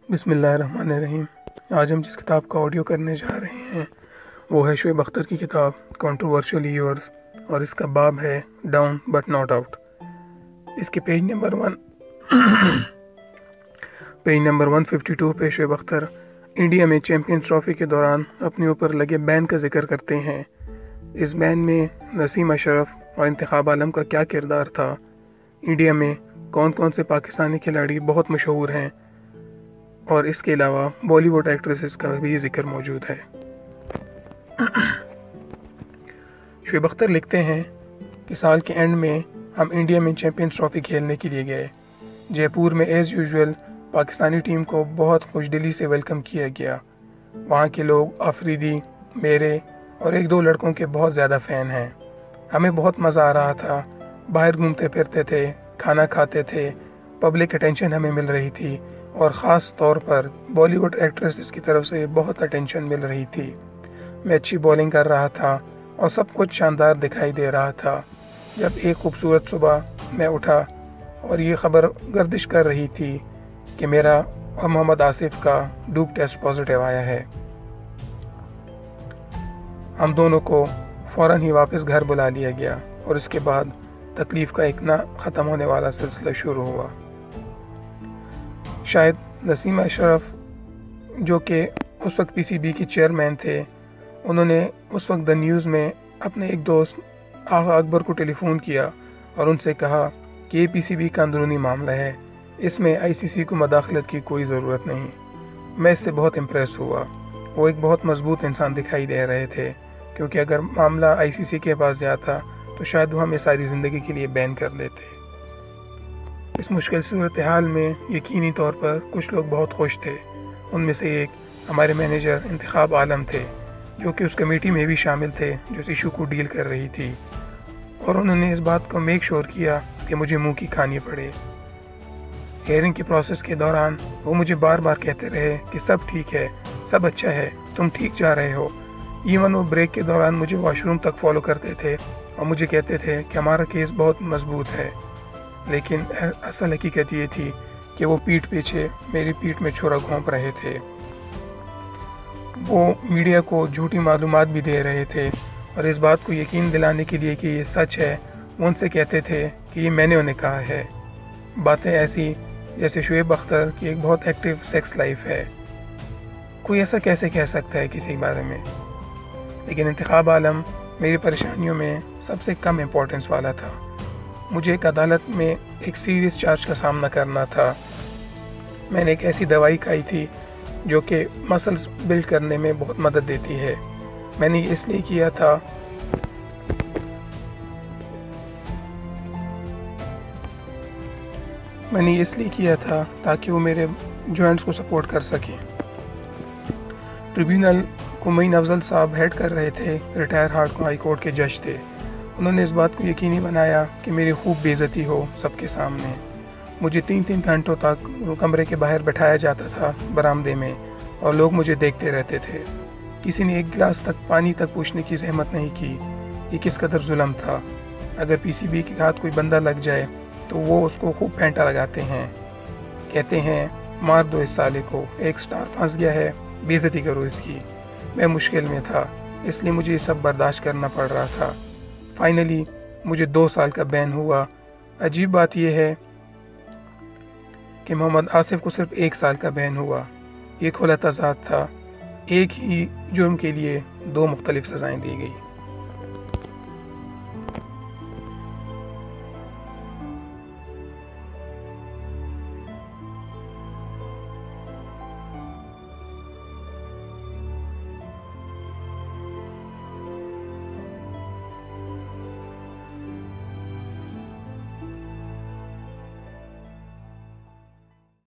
بسم اللہ الرحمن الرحیم۔ آج ہم جس کتاب کا آڈیو کرنے جا رہے ہیں وہ ہے شعیب اختر کی کتاب کنٹروورشلی یورز، اور اس کا باب ہے ڈاؤن بٹ ناٹ آؤٹ۔ اس کے پیج نمبر 152 پہ شعیب اختر انڈیا میں چیمپئنز ٹرافی کے دوران اپنے اوپر لگے بین کا ذکر کرتے ہیں۔ اس بین میں نسیم اشرف اور انتخاب عالم کا کیا کردار تھا، انڈیا میں کون کون سے پاکستانی کھلاڑی بہت مشہور ہیں، اور اس کے علاوہ بالی ووڈ ایکٹریسز کا بھی ذکر موجود ہے۔ شعیب اختر لکھتے ہیں کہ سال کے اینڈ میں ہم انڈیا میں چیمپئنز ٹرافی کھیلنے کے لیے گئے۔ جے پور میں ایز یوزول پاکستانی ٹیم کو بہت خوش دلی سے ویلکم کیا گیا۔ وہاں کے لوگ آفریدی، میرے اور ایک دو لڑکوں کے بہت زیادہ فین ہیں۔ ہمیں بہت مزہ آ رہا تھا، باہر گھومتے پھرتے تھے، کھانا کھاتے تھے، پبلک اٹینشن ہمیں مل رہی تھی، اور خاص طور پر بالی ووڈ ایکٹریسز کی طرف سے بہت اٹینشن مل رہی تھی۔ میں اچھی بولنگ کر رہا تھا اور سب کچھ شاندار دکھائی دے رہا تھا جب ایک خوبصورت صبح میں اٹھا اور یہ خبر گردش کر رہی تھی کہ میرا اور محمد آصف کا ڈوپ ٹیسٹ پازیٹیو آیا ہے۔ ہم دونوں کو فوراً ہی واپس گھر بلا لیا گیا اور اس کے بعد تکلیف کا ایک نہ ختم ہونے والا سلسلہ شروع ہوا۔ شاید نسیم اشرف جو کہ اس وقت پی سی بی کے چیئرمین تھے، انہوں نے اس وقت دا نیوز میں اپنے ایک دوست آغا اکبر کو ٹیلی فون کیا اور ان سے کہا کہ یہ پی سی بی کا اندرونی معاملہ ہے، اس میں آئی سی سی کو مداخلت کی کوئی ضرورت نہیں۔ میں اس سے بہت امپریس ہوا۔ وہ ایک بہت مضبوط انسان دکھائی دے رہے تھے، کیونکہ اگر معاملہ آئی سی سی کے پاس جاتا تو شاید وہ ہمیں ساری زندگی کے لیے بین کر دیتے۔ اس مشکل صورتحال میں یقینی طور پر کچھ لوگ بہت خوش تھے۔ ان میں سے ایک ہمارے مینیجر انتخاب عالم تھے، جو کہ اس کمیٹی میں بھی شامل تھے جو اس ایشو کو ڈیل کر رہی تھی، اور انہوں نے اس بات کو میک شور کیا کہ مجھے منہ کی کھانی پڑے۔ ہیئرنگ کے پروسیس کے دوران وہ مجھے بار بار کہتے رہے کہ سب ٹھیک ہے، سب اچھا ہے، تم ٹھیک جا رہے ہو۔ ایون وہ بریک کے دوران مجھے واش روم تک فالو کرتے تھے اور مجھے کہتے تھے کہ ہمارا کیس بہت مضبوط ہے، لیکن اصل حقیقت یہ تھی کہ وہ پیٹھ پیچھے میری پیٹھ میں چھرا گھونپ رہے تھے۔ وہ میڈیا کو جھوٹی معلومات بھی دے رہے تھے، اور اس بات کو یقین دلانے کے لیے کہ یہ سچ ہے وہ ان سے کہتے تھے کہ یہ میں نے انہیں کہا ہے۔ باتیں ایسی جیسے شعیب اختر کی ایک بہت ایکٹیو سیکس لائف ہے۔ کوئی ایسا کیسے کہہ سکتا ہے کسی بارے میں؟ لیکن انتخاب عالم میری پریشانیوں میں سب سے کم امپورٹنس والا تھا۔ مجھے ایک عدالت میں ایک سیریس چارج کا سامنا کرنا تھا۔ میں نے ایک ایسی دوائی کھائی تھی جو کہ مسلز بلڈ کرنے میں بہت مدد دیتی ہے۔ میں نے یہ اس لیے کیا تھا تاکہ وہ میرے جوائنٹس کو سپورٹ کر سکیں۔ ٹریبیونل کو معین افضل صاحب ہیڈ کر رہے تھے، ریٹائر ہائی کورٹ کے جج تھے۔ انہوں نے اس بات کو یقینی بنایا کہ میری خوب بے عزتی ہو سب کے سامنے۔ مجھے 3 گھنٹوں تک کمرے کے باہر بٹھایا جاتا تھا برآمدے میں، اور لوگ مجھے دیکھتے رہتے تھے۔ کسی نے ایک گلاس تک پانی تک پوچھنے کی زحمت نہیں کی۔ یہ کس قدر ظلم تھا۔ اگر پی سی بی کے ہاتھ کوئی بندہ لگ جائے تو وہ اس کو خوب پھینٹا لگاتے ہیں، کہتے ہیں مار دو اس سالے کو، ایک سٹار پھنس گیا ہے، بے عزتی کرو اس کی۔ میں مشکل میں تھا، اس لیے مجھے یہ سب برداشت کرنا پڑ رہا تھا۔ فائنلی مجھے 2 سال کا بین ہوا۔ عجیب بات یہ ہے کہ محمد آصف کو صرف 1 سال کا بین ہوا۔ یہ کھلا تضاد تھا، ایک ہی جرم کے لیے 2 مختلف سزائیں دی گئی۔